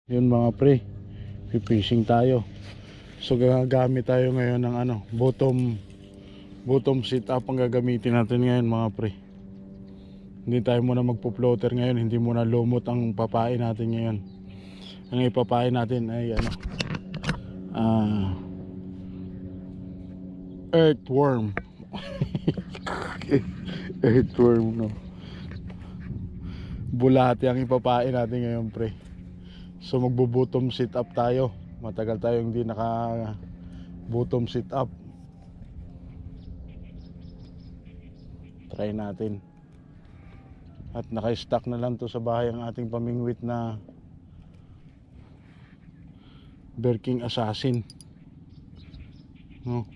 Yun mga pre, fishing tayo. So gagamit tayo ngayon ng bottom sit up ang gagamitin natin ngayon mga pre. Hindi tayo muna magpo-floater ngayon, hindi muna lumot ang papain natin ngayon. Ang ipapain natin ay earthworm. Earthworm, no. Bulati ang ipapain natin ngayon pre. So magbo-bottom sit up tayo. Matagal tayo hindi naka bottom sit up. Try natin. At naka-stack na lang to sa bahay ang ating pamingwit na Berking Assassin, no?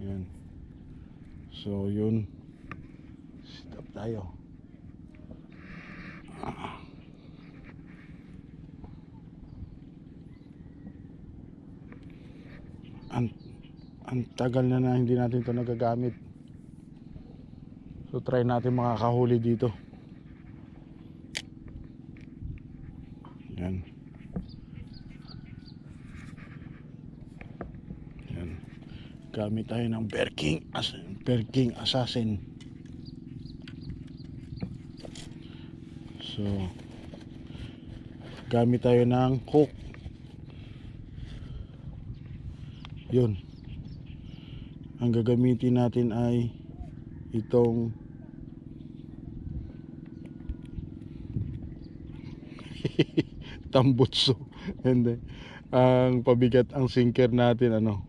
Yan. So yun, sit up tayo. Ang tagal na hindi natin to nagagamit. So try natin makakahuli dito. Yan. Yan. Gamit tayo ng Berking Assassin. So gamit tayo ng hook. Yun. Ang gagamitin natin ay itong tambutso. Hindi. Ang pabigat ang sinker natin ang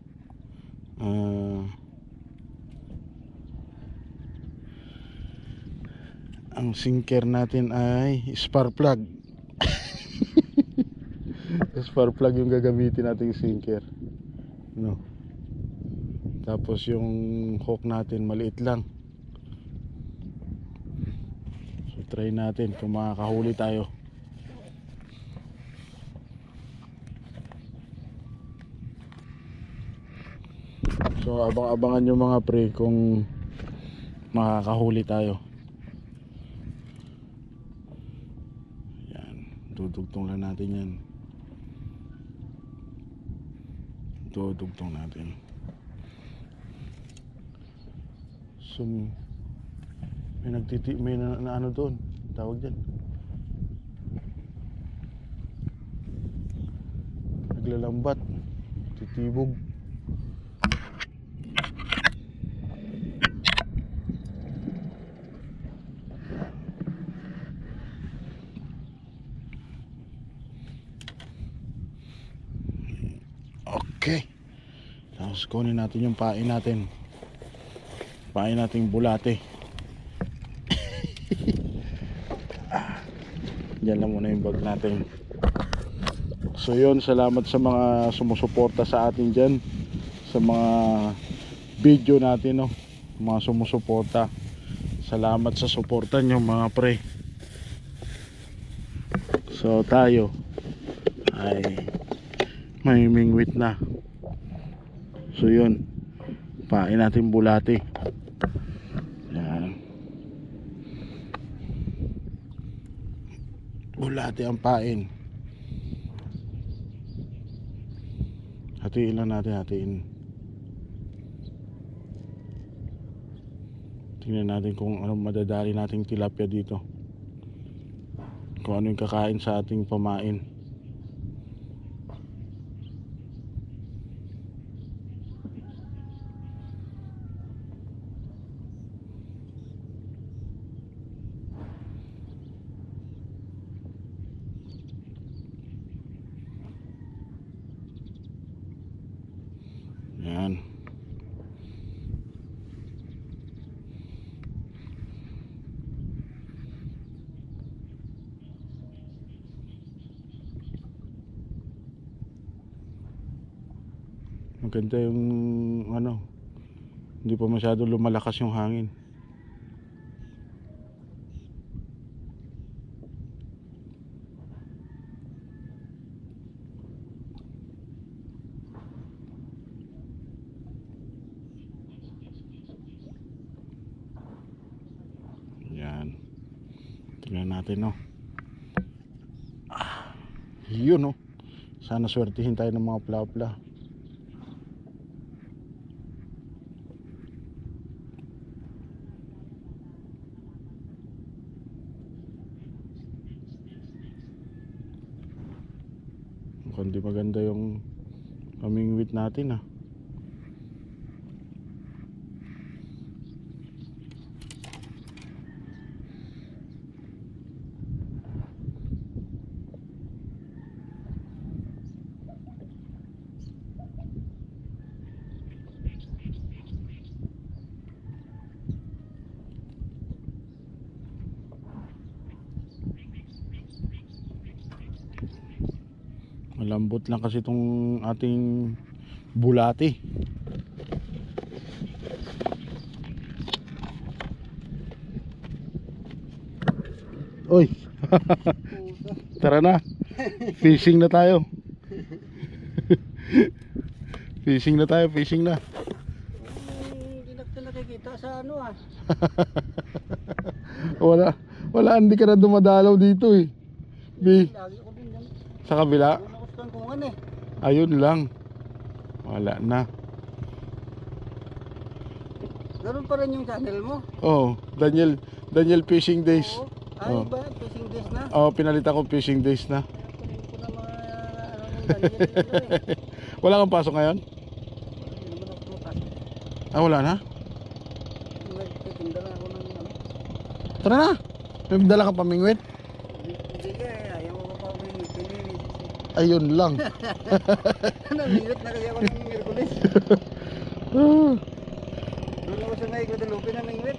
sinker natin ay spark plug. Spark plug yung gagamitin nating sinker, no. Tapos yung hook natin maliit lang. So try natin kung makakahuli tayo. So abang-abangan nyo mga pre kung makakahuli tayo. Yan, dudugtong lang natin yan. Dudugtong natin. So may na ano doon, tawag dyan, naglalambat, titibog. Okay, tapos kunin natin yung pain natin, pain nating bulate. Diyan lang muna yung bag natin. So yun, salamat sa mga sumusuporta sa atin dyan, sa mga video natin, no? Mga sumusuporta, salamat sa suporta nyo mga pre. So tayo ay may mingwit na. So yun, pain natin bulate. Yan, bulate ang pain. Hatiin lang natin, hatiin. Tingnan natin kung ano madadali nating tilapia dito, kung ano yung kakain sa ating pamain. Yan. Maganda yung hindi pa masyado lumalakas yung hangin. Yan. Tingnan natin, no. Yun oh. Sana swertihin tayo ng mga plapla. Mukhang di maganda yung pamingwit natin ah. Malambot lang kasi itong ating bulati. Oy. Tara na. Fishing na tayo. Fishing na tayo, fishing na. Hindi na nakikita sa ano ah. Wala, hindi ka na dumadalaw dito eh. Lagi ko din yan. Sa kabila? Doon ako sa kangkungan eh. Ayun lang. Wala na. Ganun pa rin yung channel mo? Oh, Daniel Fishing Days. Oo. Ay Oh. ba? Fishing days na? Oh, pinalitan ko Fishing Days na. Kunin ko na mga ano yung Daniel dito eh. Wala kang pasok ngayon? Hindi naman ako putas. Ah, wala na? Nagtitinda na ako ng ano. Tara na. May dala kang pamingwit? Hindi ka eh. Ayaw mo pa ako yung pinilis. Ayun lang. Namingwit na kasi ako ng Miyerkules. Ah. Doon ako sa may Guadalupe na mingwit.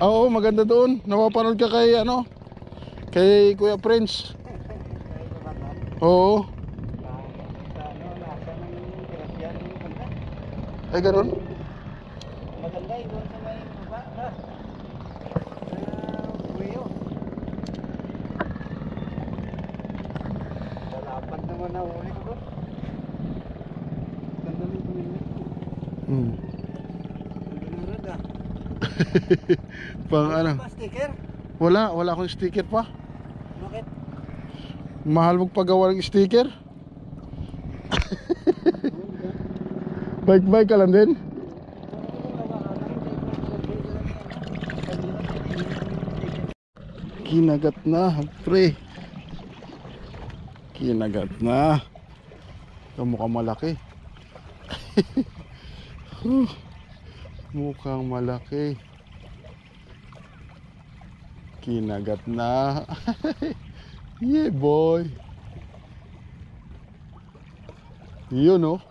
Oo, maganda doon. Napapanood ka kay ano? Kay Kuya Prince. Ay, kabataan. Oo. Sa ano, nasa ng Gracian yung banda. Ay, ganoon? Maganda eh, doon sa may baba ha. Buyo. Lalapad naman na uli ko doon. Ganda ng pamilya. Hmm. Ginurad ah. Pang ano? Pa sticker? Wala akong sticker pa. Bakit? Mahal magpagawa ng sticker. Bike ka lang din. Kinagat na, pre. Kinagat na. Ito mukhang malaki. Mukhang malaki. Kinagat na. Yeah, boy. Yun oh.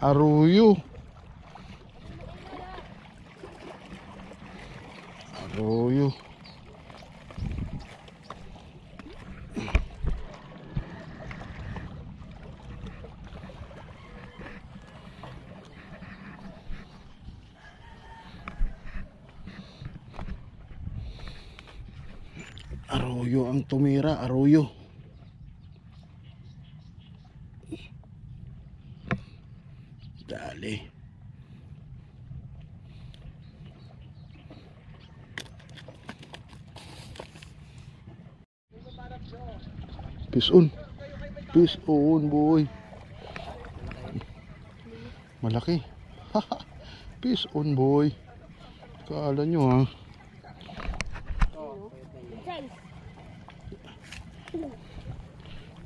Aruyo. Aruyo. Aruyo ang tumira, aruyo. Dali. Fish on. Fish on, boy. Malaki. Fish on, boy. Kala nyo ha.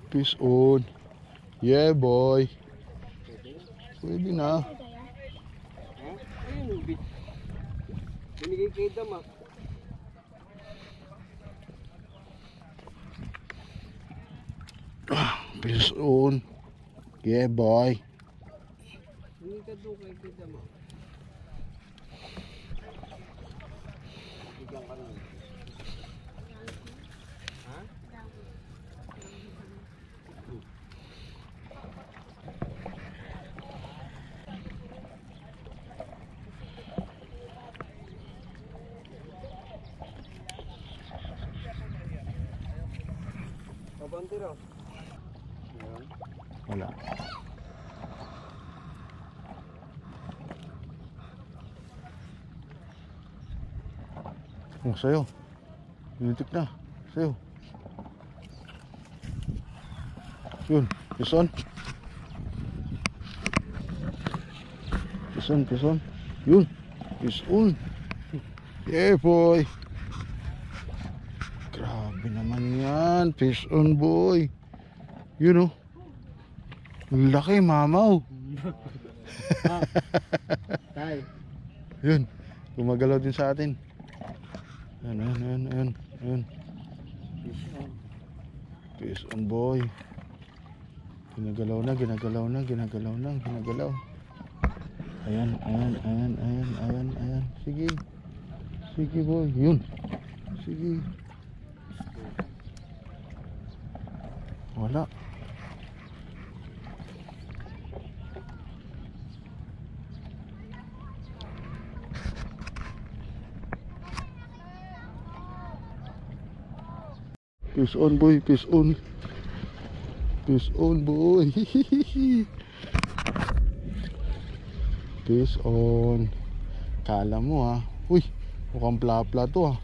Fish on. Yeah, boy. Pwede na. Ayun, binigay kay Dama. Fish on. Yeah, boy. Binigay ka doon kay Dama. Bigyan ka lang. Ha? Kabantiro. Wala. Oh, sayo. Unitik na. Sayo. Yun, fish on. Fish on, fish on. Yun, fish on. Yeah boy. Grabe naman yan. Fish on boy. Yun oh. Ang laki mamaw. Tay. Yun, gumagalaw din sa atin. Ayun. Fish on. Fish on boy. Ginagalaw na. Ayan. Sige boy, yun. Sige. Wala. Fish on boy, fish on. Fish on boy. Fish on. Kala mo ha. Uy, mukhang plapla to ha.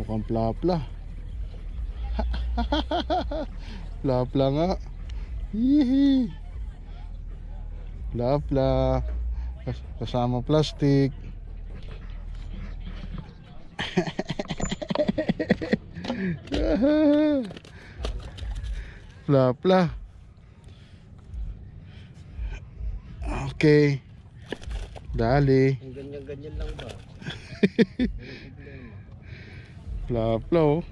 Mukhang plapla. Plapla nga. Hihi. Plapla. Kasama plastic. Plapla. Okay. Dali. Ang ganyan-ganyan lang ba? Plapla oh.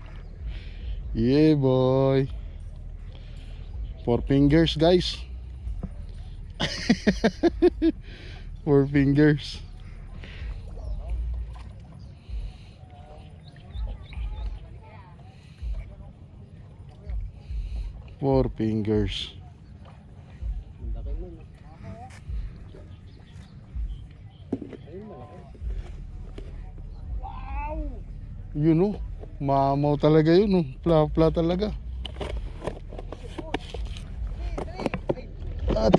Yeah boy. 4 fingers guys. 4 fingers. Four fingers. Ang laki nun. Ayun, malaki. Wow! Yun oh. Mamaw talaga yun oh. Plapla talaga. At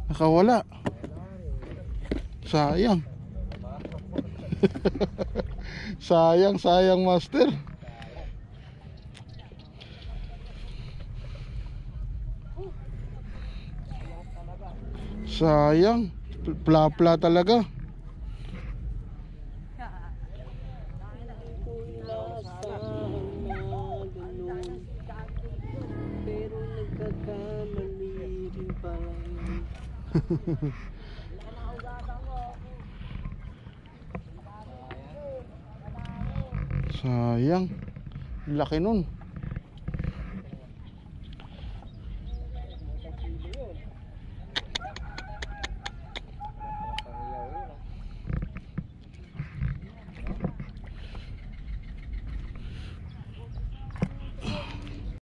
nakawala. Sayang. Sayang master. Sayang. Plapla talaga. Pero nagkakamali rin pa. Sayang. Laki nun.